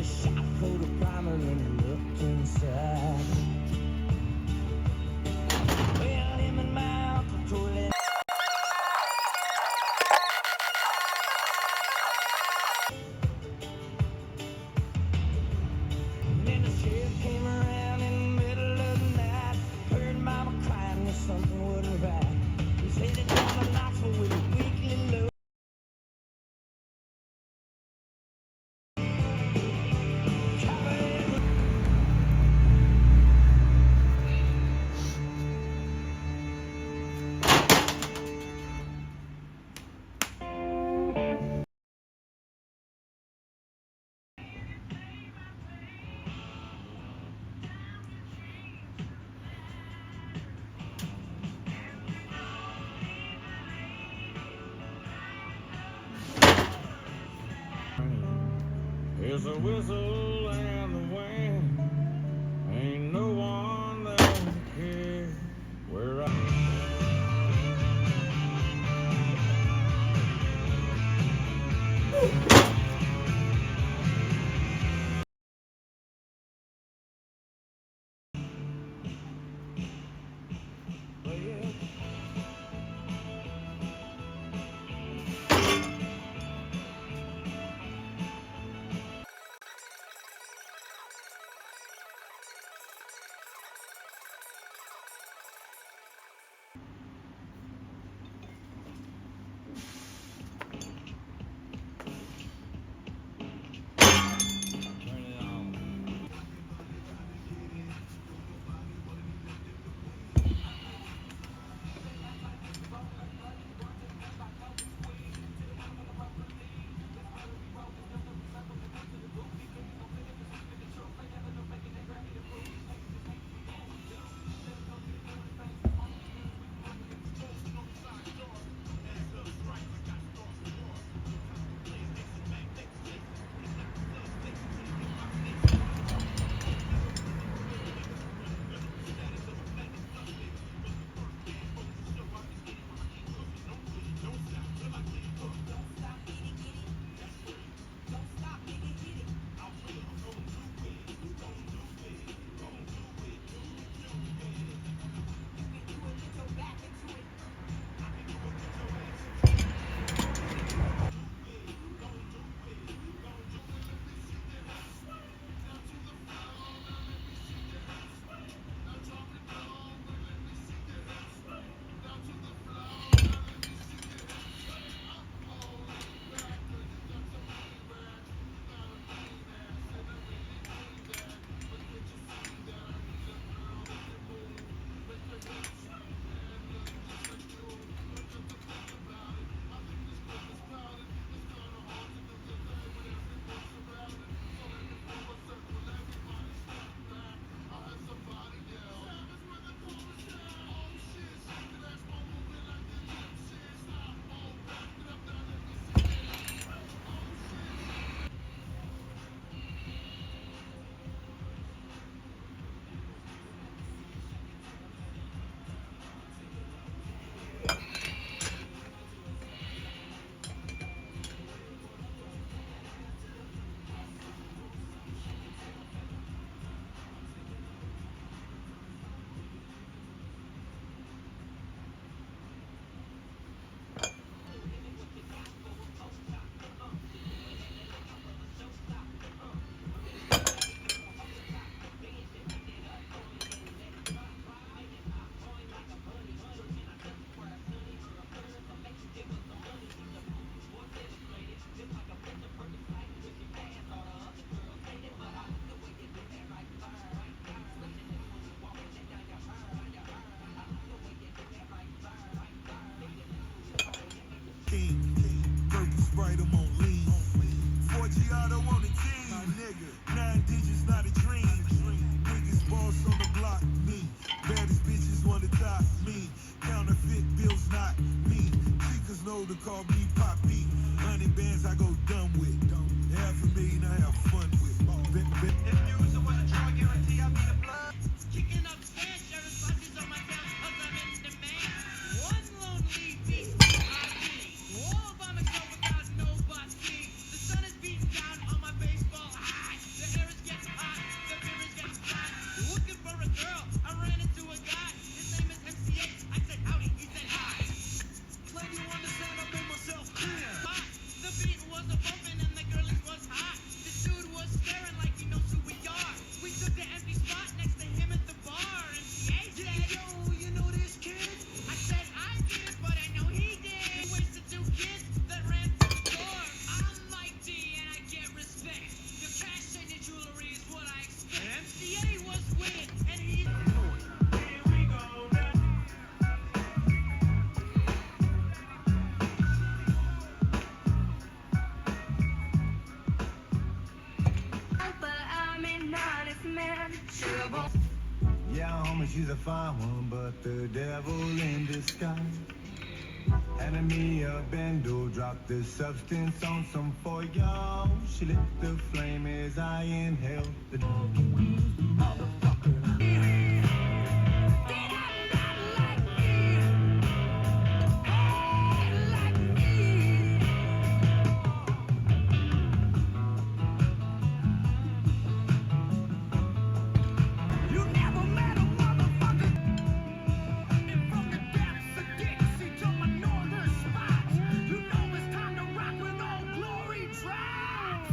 shot for the primer and he looked inside. Well, him and my uncle toilet. And then the sheriff came around in the middle of the night. Heard mama crying that something wasn't right. He's headed down to Knoxville with a weekly load. It's a whistle and the wind. Ain't no one that can care where Purple Sprite, I'm on lean. 4Giotto on the team, nigga. 9 digits, not a dream. Niggas boss on the block, me. Baddest bitches wanna top me. Counterfeit bills, not me. Seekers know to call me Poppy. 100 bands I go dumb with. $500,000 I have fun with. If you was the one to draw, guarantee I'll be the blood. Kicking up sand, sharing sponges on my couch, cause I'm in demand. One lonely beast, all on the go without nobody. The sun is beating down on my baseball eyes. woman, she's a fine one, but the devil in disguise. Handed me a bando, dropped the substance on some for y'all. She lit the flame as I inhaled the You never met a motherfucker from the depths of Dixie to my northern spots. You know it's time to rock with Old Glory Drive.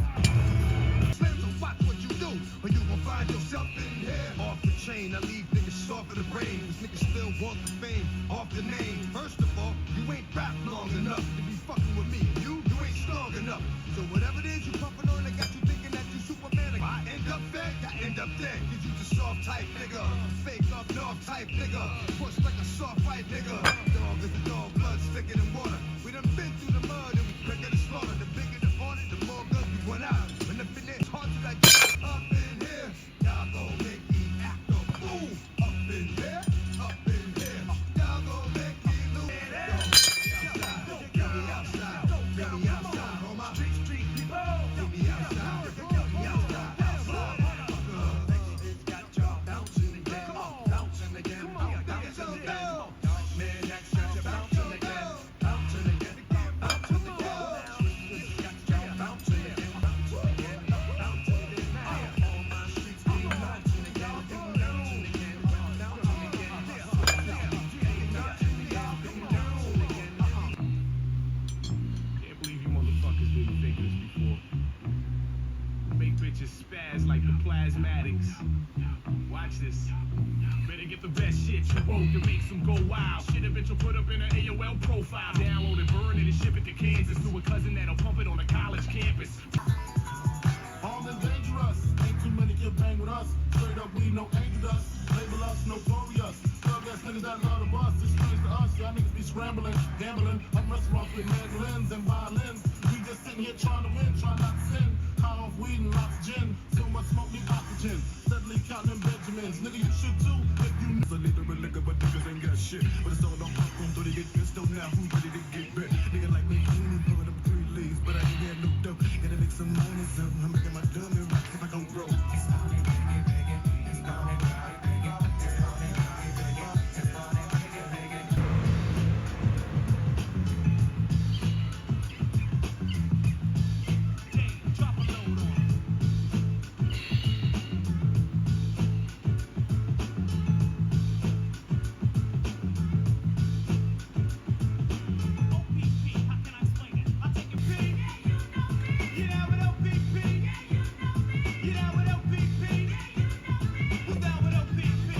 So watch what you do, or you gon' find yourself in here. Off the chain, I leave niggas soft in the brain. Cause niggas still want the fame, off the name. First of all, you ain't rap long enough to be fucking with me. You ain't strong enough. So whatever it is you pumping on, I got you thinking that you Superman. I end up dead, I end up dead. Cause you just soft type nigga. Fake up north type nigga. Push like a soft white nigga. Dog is a dog, blood thicker than water. We done been through the mud and we quicker to slaughter. The bigger the order, the more guns we run out. When the finish hard to like up in here, y'all gon' make me act a fool. Up in here, up in here, y'all gon' make me lose. Get me outside, get me outside, on my street people. Get me outside, get me outside, outside. It's got y'all bouncing again, bouncing again, bouncing again. Man, that's got you bouncing again, bouncing again, bouncing again. It's got y'all bouncing again, bouncing again, bouncing again. On my streets, we bouncing again, bouncing again, bouncing again. Can't believe you motherfuckers didn't think of this before. Make bitches spaz like the plasmatics. Watch this. Better get the best shit you wrote to make them go wild. Shit a bitch will put up in her AOL profile. Download it, burn it, and ship it to Kansas to a cousin that'll pump it on a college campus. Armed and dangerous, ain't too many can bang with us. Straight up, we no angel dust. Label us notorious. Thug ass niggas that love the bus. It's strange to us, y'all niggas be scrambling, gambling. Up restaurants with mandolins and violins. We just sitting here trying to win, trying not to sin. High off weed and lots of gin. So much smoke, need oxygen. Steadily counting them Benjamins. Nigga, you should too if you knew. A little bit liquor, but niggas ain't got shit. But it's all on popcorn, so they get pissed on now. Who's ready to get bit? Nigga like me, pulling up 3 leaves, but I ain't had no dough. Gotta make some money, so I'm making my dummy rocks if I don't grow. Drop a load on it. OPP, how can I explain it? I take a P. You down with OPP? You down with OPP? Who's down with OPP?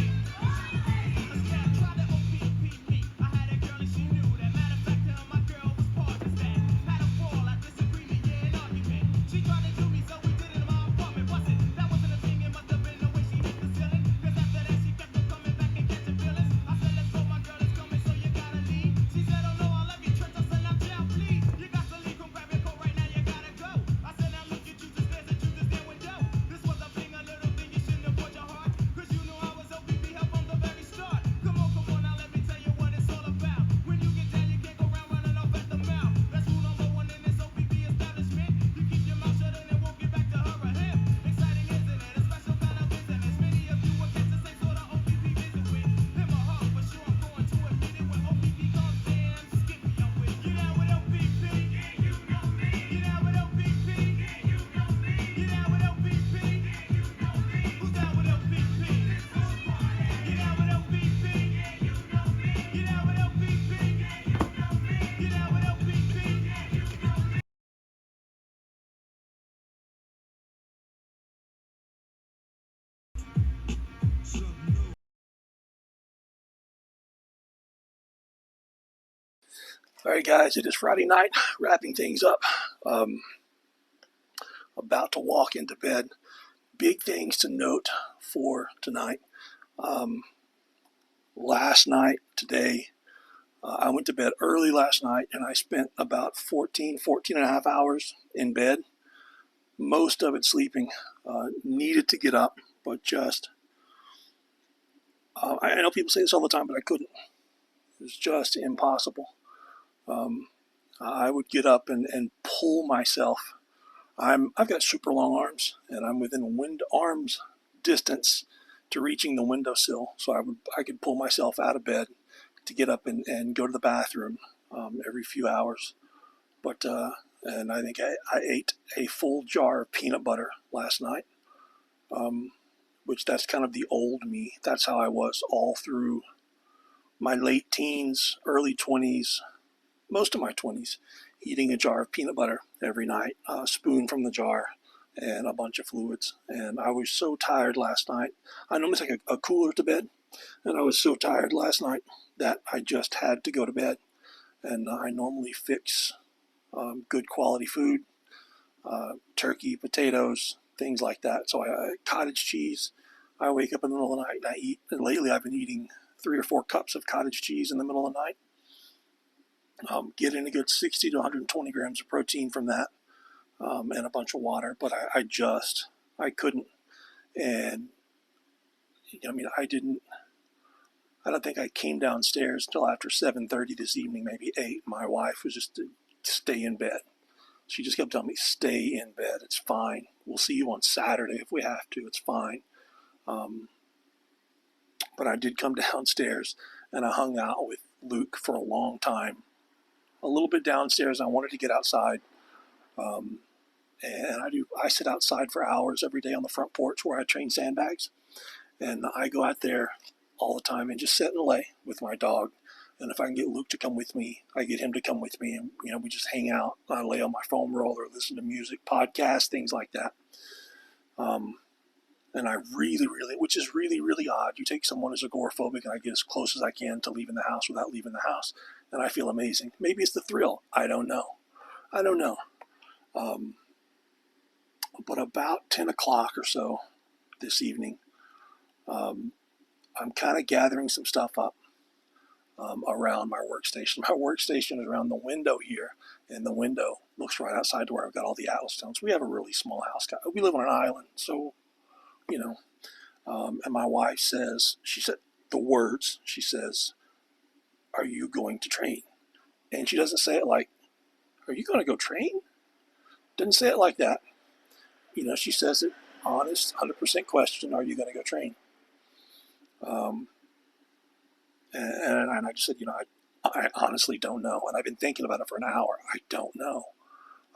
Let's get try the OPP me. I had a girl and she knew that. Matter of fact, her my girl was part of that. Had a fall, I disagreement, yeah, an argument. She tried to do me, so we did it in my apartment. Wasn't that wasn't a thing? It must have been the way she hit the ceiling. 'Cause after that, she kept on coming back and catching feelings. I said, let's go, my girl is coming, so you gotta leave. She said, oh no, I love you, Trent. I said, now child, please. You got to leave, come grab your coat right now, you gotta go. I said, now look at you, just dance at you, just there window. This was a thing, a little thing you shouldn't have put your heart. 'Cause you knew I was OPP help from the very start. Come on, now let me tell you what it's all about. When you get down, you can't go around running off at the mouth. That's rule number 1 in this OPP establishment. You keep your mouth shut and it won't get back to her or him. Exciting, isn't it? A special kind of business. Many of you will catch the same sort of OPP visit with him or her. For sure, I'm going to admit it when OPP comes in. Skippy, I'm with you. Down with OPP? Yeah, you know me. You down with OPP? Yeah, you know me. You down with OPP? Yeah, you know me. Who's down with OPP? You down with OPP? Yeah, you know me. You down with OPP? Yeah, you know me. You down with OPP? Yeah, you know me. All right, guys, it is Friday night, wrapping things up. About to walk into bed. Big things to note for tonight. Last night, today, I went to bed early last night and I spent about 14 and a half hours in bed. Most of it sleeping. Needed to get up, but just I know people say this all the time, but I couldn't. It was just impossible. I would get up and pull myself. I've got super long arms, and I'm within arm's distance to reaching the windowsill. So I could pull myself out of bed to get up and go to the bathroom every few hours. But and I think I ate a full jar of peanut butter last night, which that's kind of the old me. That's how I was all through my late teens, early 20s, most of my 20s, eating a jar of peanut butter every night, a spoon from the jar, and a bunch of fluids. And I was so tired last night. I normally take a cooler to bed, and I was so tired last night that I just had to go to bed. And I normally fix good quality food, turkey, potatoes, things like that. So cottage cheese. I wake up in the middle of the night and I eat. And lately I've been eating 3 or 4 cups of cottage cheese in the middle of the night. Getting a good 60 to 120 grams of protein from that, and a bunch of water. But I couldn't. And I don't think I came downstairs until after 7:30 this evening, maybe 8. My wife was just to stay in bed. She just kept telling me, stay in bed. It's fine. We'll see you on Saturday if we have to. It's fine. But I did come downstairs and I hung out with Luke for a long time. A little bit downstairs. I wanted to get outside. And I sit outside for hours every day on the front porch where I train sandbags. And I go out there all the time and just sit and lay with my dog. And if I can get Luke to come with me, I get him to come with me. And, we just hang out. I lay on my foam roller, listen to music, podcasts, things like that. And I really, really, which is really, really odd. You take someone who's agoraphobic and I get as close as I can to leaving the house without leaving the house. And I feel amazing. Maybe it's the thrill. I don't know. But about 10 o'clock or so this evening, I'm kind of gathering some stuff up around my workstation. My workstation is around the window here, and the window looks right outside to where I've got all the Atlas stones. We have a really small house. We live on an island, so, and my wife says, she said the words, she says, "Are you going to train?" And she doesn't say it like, "Are you going to go train?" Doesn't say it like that. She says it honest, 100% question, "Are you going to go train?" And I just said, I honestly don't know. And I've been thinking about it for an hour. I don't know.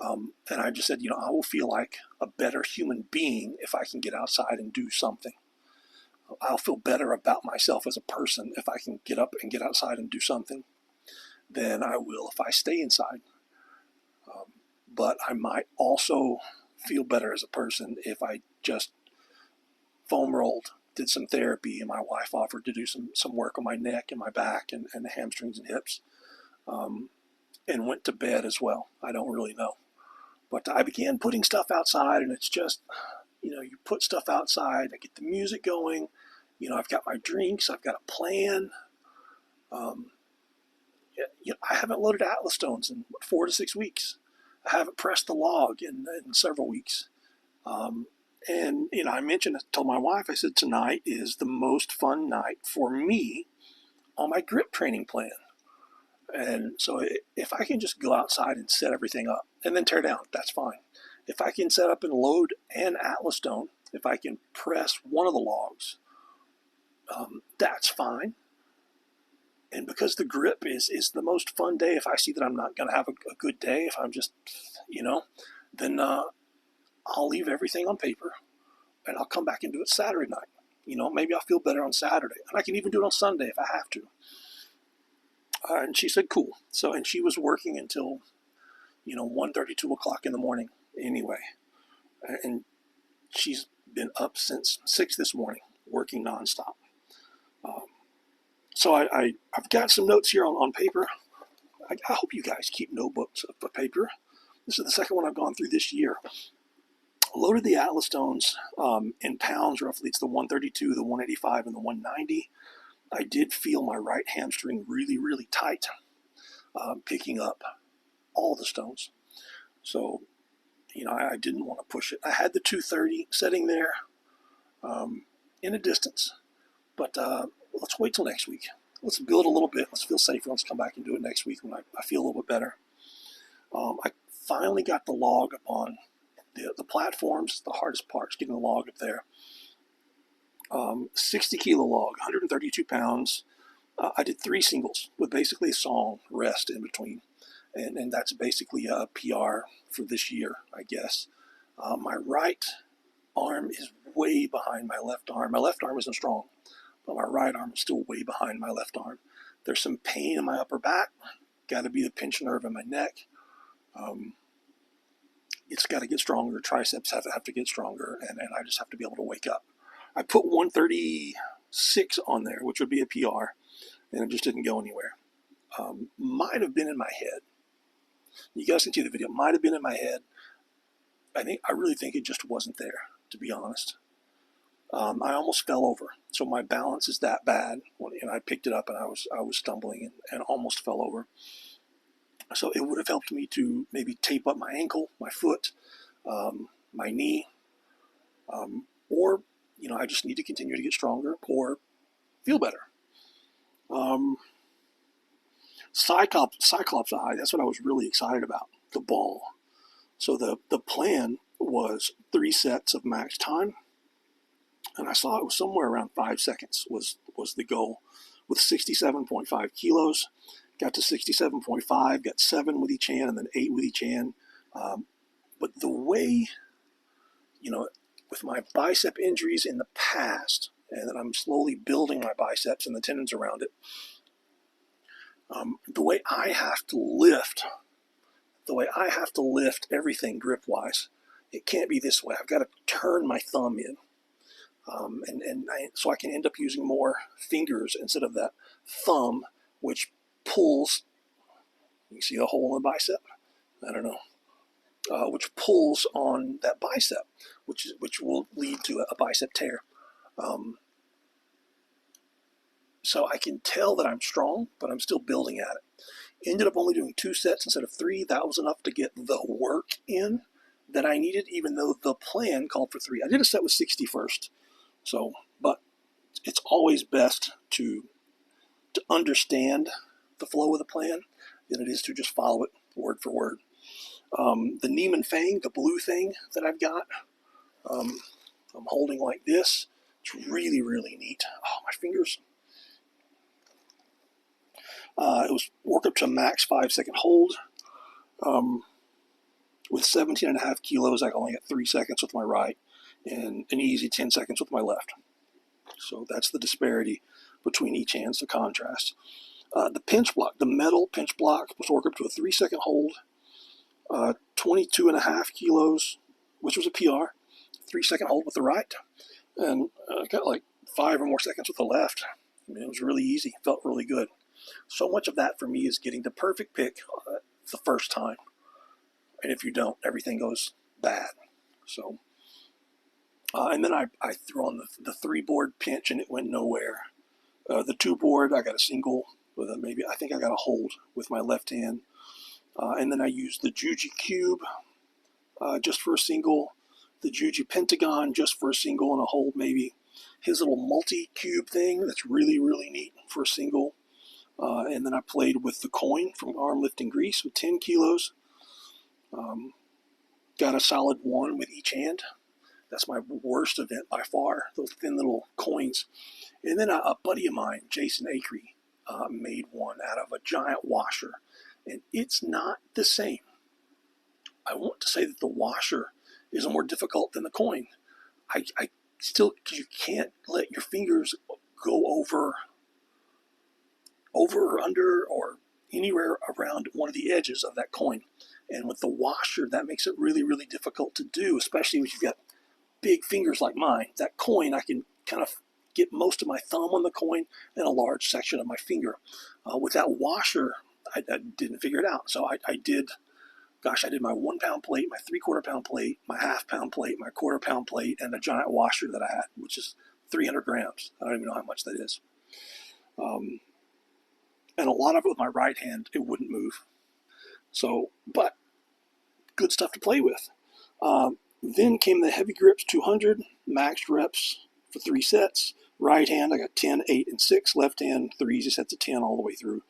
And I just said, I will feel like a better human being if I can get outside and do something. I'll feel better about myself as a person if I can get up and get outside and do something than I will if I stay inside. But I might also feel better as a person if I just foam rolled, did some therapy, and my wife offered to do some work on my neck and my back and the hamstrings and hips, and went to bed as well. I don't really know. But I began putting stuff outside, and it's just, you put stuff outside, I get the music going, I've got my drinks, I've got a plan. I haven't loaded Atlas stones in 4 to 6 weeks. I haven't pressed the log in several weeks. And, I told my wife, I said, tonight is the most fun night for me on my grip training plan. And so if I can just go outside and set everything up and then tear down, that's fine. If I can set up and load an Atlas stone, if I can press one of the logs, that's fine. And because the grip is the most fun day, if I see that I'm not going to have a good day, if I'm just, then I'll leave everything on paper and I'll come back and do it Saturday night. Maybe I'll feel better on Saturday. And I can even do it on Sunday if I have to. And she said, cool. So, and she was working until, 1:30, 2 o'clock in the morning anyway. And she's been up since 6 this morning, working nonstop. So I've got some notes here on paper. I hope you guys keep notebooks of paper. This is the second one I've gone through this year. Loaded the Atlas stones in pounds, roughly. It's the 132, the 185, and the 190. I did feel my right hamstring really, really tight, picking up all the stones. So, I didn't want to push it. I had the 230 sitting there in a distance. But let's wait till next week. Let's build a little bit. Let's feel safer. Let's come back and do it next week when I feel a little bit better. I finally got the log up on the platforms. The hardest part is getting the log up there. 60 kilo log, 132 pounds. I did 3 singles with basically a song rest in between. And that's basically a PR for this year, I guess. My right arm is way behind my left arm. My left arm isn't strong, but my right arm is still way behind my left arm. There's some pain in my upper back. Got to be the pinched nerve in my neck. It's got to get stronger. Triceps have to get stronger, and I just have to be able to wake up. I put 136 on there, which would be a PR, and it just didn't go anywhere. Might have been in my head. You guys can see the video. Might have been in my head. I really think it just wasn't there, to be honest. I almost fell over, so my balance is that bad. And I picked it up, and I was stumbling and almost fell over. So it would have helped me to maybe tape up my ankle, my foot, my knee, or I just need to continue to get stronger or feel better. Cyclops Eye, that's what I was really excited about, the ball. So the plan was 3 sets of max time, and I saw it was somewhere around 5 seconds was the goal, with 67.5 kilos. Got to 67.5, got 7 with each hand, and then 8 with each hand. But the way, with my bicep injuries in the past, and then I'm slowly building my biceps and the tendons around it, the way I have to lift everything grip-wise, it can't be this way. I've got to turn my thumb in. So I can end up using more fingers instead of that thumb, which pulls, you see a hole in the bicep? I don't know. Which pulls on that bicep, which will lead to a bicep tear. So I can tell that I'm strong, but I'm still building at it. Ended up only doing 2 sets instead of 3. That was enough to get the work in that I needed, even though the plan called for 3. I did a set with 60 first. So, but it's always best to understand the flow of the plan than it is to just follow it word for word. The Neiman Fang, the blue thing that I've got, I'm holding like this. It's really, really neat. Oh, my fingers. It was work up to a max 5-second hold. With 17.5 kilos, I only got 3 seconds with my right and an easy 10 seconds with my left. So that's the disparity between each hand, the contrast. The pinch block, the metal pinch block, was work up to a 3-second hold. 22.5 kilos, which was a PR. 3-second hold with the right. And I got like 5 or more seconds with the left. I mean, it was really easy. Felt really good. So much of that for me is getting the perfect pick the first time. And if you don't, everything goes bad. So, and then I threw on the 3-board pinch, and it went nowhere. The 2-board, I got a single with I think I got a hold with my left hand. And then I used the Juji Cube just for a single, the Juji Pentagon just for a single and a hold maybe. His little multi-cube thing, that's really, really neat for a single. And then I played with the coin from Arm Lifting Grease with 10 kilos. Got a solid 1 with each hand. That's my worst event by far, those thin little coins. And then a buddy of mine, Jason Acree, made one out of a giant washer. And it's not the same. I want to say that the washer is more difficult than the coin. I still, because you can't let your fingers go over or under or anywhere around one of the edges of that coin. And with the washer, that makes it really, really difficult to do, especially if you've got big fingers like mine. That coin, I can kind of get most of my thumb on the coin and a large section of my finger. With that washer, I didn't figure it out. So I did my 1 pound plate, my 3/4 pound plate, my 1/2 pound plate, my 1/4 pound plate, and a giant washer that I had, which is 300 grams. I don't even know how much that is. And a lot of it with my right hand, it wouldn't move. So, but good stuff to play with. Then came the Heavy Grips 200, maxed reps for 3 sets, Right hand, I got 10, 8, and 6. Left hand, 3 easy sets of 10 all the way through.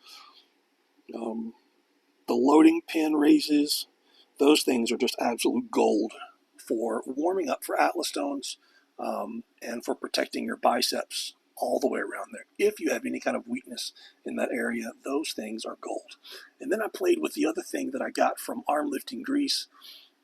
The loading pin raises, those things are just absolute gold for warming up for Atlas stones, and for protecting your biceps all the way around there. If you have any kind of weakness in that area, those things are gold. And then I played with the other thing that I got from Arm Lifting Grease,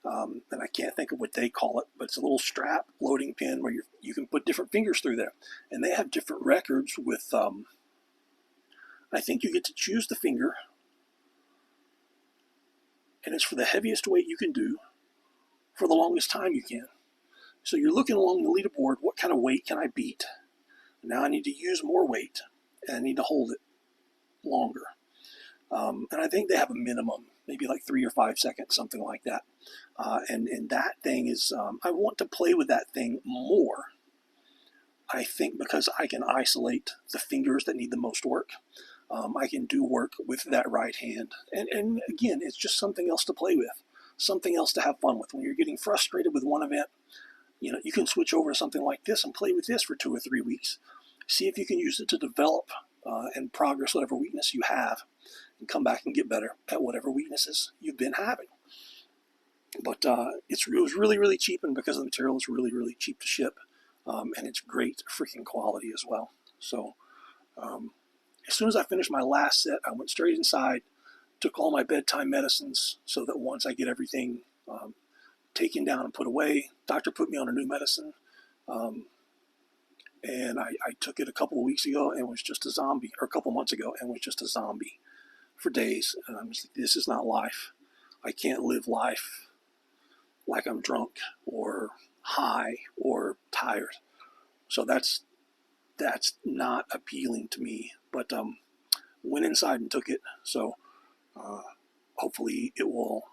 and I can't think of what they call it, but it's a little strap loading pin where you can put different fingers through there. And they have different records with, I think you get to choose the finger, and it's for the heaviest weight you can do for the longest time you can. So you're looking along the leaderboard, what kind of weight can I beat? Now I need to use more weight, and I need to hold it longer. And I think they have a minimum, maybe like 3 or 5 seconds, something like that. And that thing is, I want to play with that thing more, I think, because I can isolate the fingers that need the most work. I can do work with that right hand. And again, it's just something else to play with, something else to have fun with. When you're getting frustrated with one event, you can switch over to something like this and play with this for 2 or 3 weeks. See if you can use it to develop and progress whatever weakness you have, and come back and get better at whatever weaknesses you've been having. But it was really, really cheap, and because the material is really, really cheap to ship, and it's great freaking quality as well. So as soon as I finished my last set, I went straight inside, took all my bedtime medicines, so that once I get everything taken down and put away, doctor put me on a new medicine, and I took it a couple of weeks ago and was just a zombie, or a couple months ago and was just a zombie for days. And I'm just like, this is not life. I can't live life like I'm drunk or high or tired. So that's not appealing to me. But went inside and took it. So hopefully it will.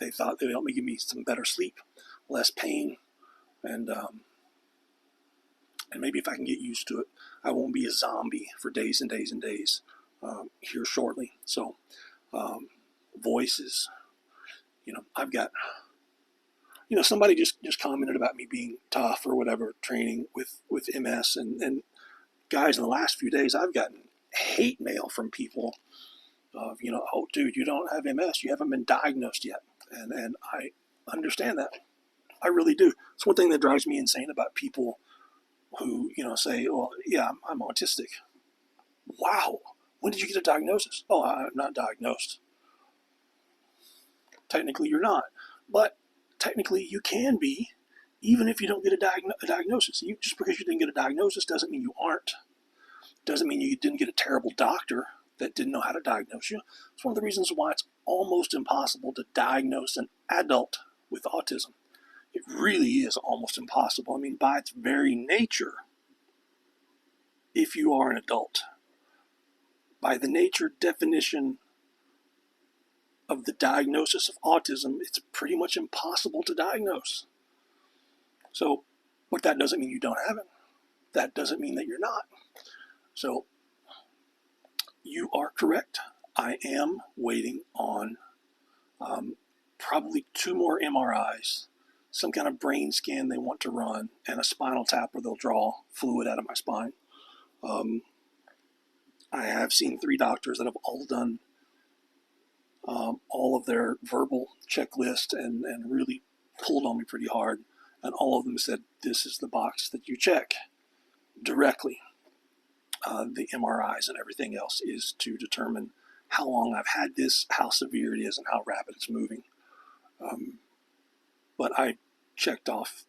They thought they would help me, give me some better sleep, less pain, and maybe if I can get used to it, I won't be a zombie for days and days and days here shortly. So voices, I've got, somebody just commented about me being tough or whatever, training with MS, and guys, in the last few days, I've gotten hate mail from people of, oh, dude, you don't have MS, you haven't been diagnosed yet. And I understand that. I really do. It's one thing that drives me insane about people who, say, well, yeah, I'm autistic. Wow. When did you get a diagnosis? Oh, I'm not diagnosed. Technically, you're not. But technically, you can be, even if you don't get a diagnosis. Just because you didn't get a diagnosis doesn't mean you aren't. Doesn't mean you didn't get a terrible doctor that didn't know how to diagnose you. It's one of the reasons why it's almost impossible to diagnose an adult with autism. It really is almost impossible. I mean, by its very nature, if you are an adult, by the nature definition of the diagnosis of autism, it's pretty much impossible to diagnose. So, but that doesn't mean you don't have it. That doesn't mean that you're not. So, you are correct. I am waiting on probably 2 more MRIs, some kind of brain scan they want to run, and a spinal tap where they'll draw fluid out of my spine. I have seen 3 doctors that have all done all of their verbal checklist and really pulled on me pretty hard. And all of them said, this is the box that you check directly. The MRIs and everything else is to determine how long I've had this, how severe it is, and how rapid it's moving. But I checked off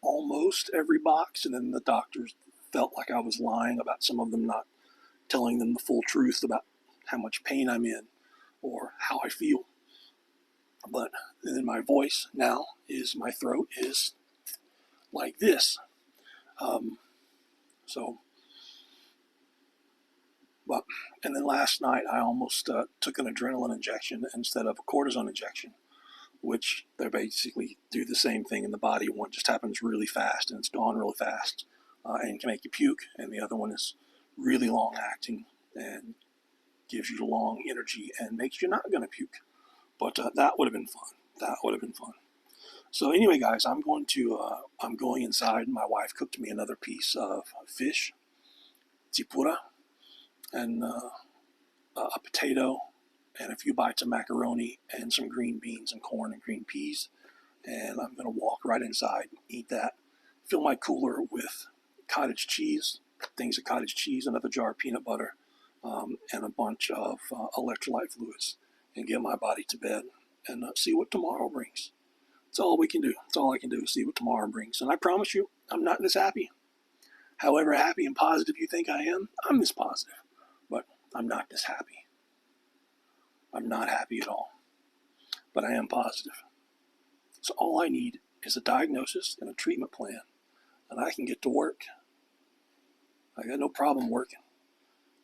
almost every box, and then the doctors felt like I was lying about some of them, not telling them the full truth about how much pain I'm in or how I feel. But then my voice now is, my throat is like this. And then last night I almost took an adrenaline injection instead of a cortisone injection, which they basically do the same thing in the body. One just happens really fast and it's gone really fast and can make you puke, and the other one is really long acting and gives you long energy and makes you not going to puke. But that would have been fun. That would have been fun. So anyway, guys, I'm going inside. My wife cooked me another piece of fish, tsipura, and a potato, and a few bites of macaroni, and some green beans and corn and green peas. And I'm going to walk right inside, eat that, fill my cooler with cottage cheese, things of cottage cheese, another jar of peanut butter, and a bunch of electrolyte fluids, and get my body to bed and see what tomorrow brings. That's all we can do. That's all I can do is see what tomorrow brings. And I promise you, I'm not this happy. However happy and positive you think I am, I'm this positive. But I'm not this happy. I'm not happy at all. But I am positive. So all I need is a diagnosis and a treatment plan. And I can get to work. I got no problem working.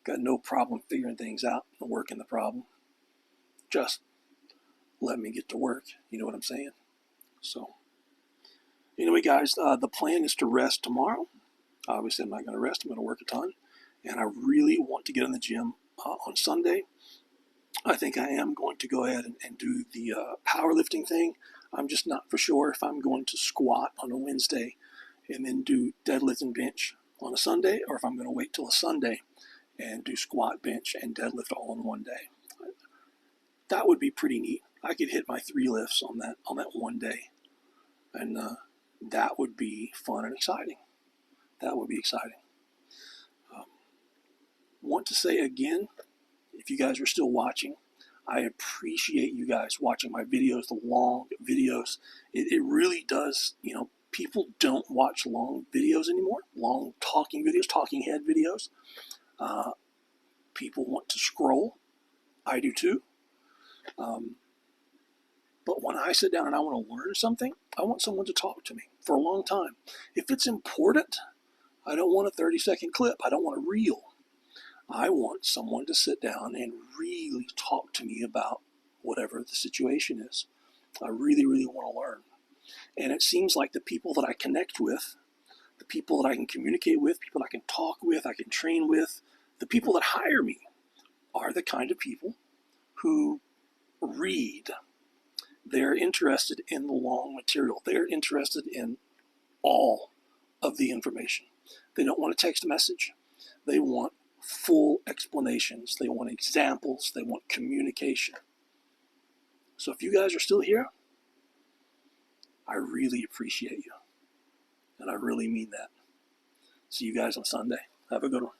Got no problem figuring things out and working the problem. Just let me get to work. You know what I'm saying? So, anyway, guys, the plan is to rest tomorrow. Obviously, I'm not going to rest. I'm going to work a ton. And I really want to get in the gym on Sunday. I think I am going to go ahead and do the powerlifting thing. I'm just not for sure if I'm going to squat on a Wednesday and then do deadlift and bench on a Sunday, or if I'm going to wait till a Sunday and do squat, bench, and deadlift all in one day. That would be pretty neat. I could hit my 3 lifts on that one day. And that would be fun and exciting. That would be exciting. Want to say again, if you guys are still watching, I appreciate you guys watching my videos, the long videos. It really does, people don't watch long videos anymore, long talking videos, talking head videos. People want to scroll. I do too. But when I sit down and I want to learn something, I want someone to talk to me for a long time. If it's important, I don't want a 30-second clip. I don't want a reel. I want someone to sit down and really talk to me about whatever the situation is. I really, really want to learn. And it seems like the people that I connect with, the people that I can communicate with, people I can talk with, I can train with, the people that hire me are the kind of people who read. They're interested in the long material. They're interested in all of the information. They don't want a text message. They want full explanations. They want examples. They want communication. So if you guys are still here, I really appreciate you. And I really mean that. See you guys on Sunday. Have a good one.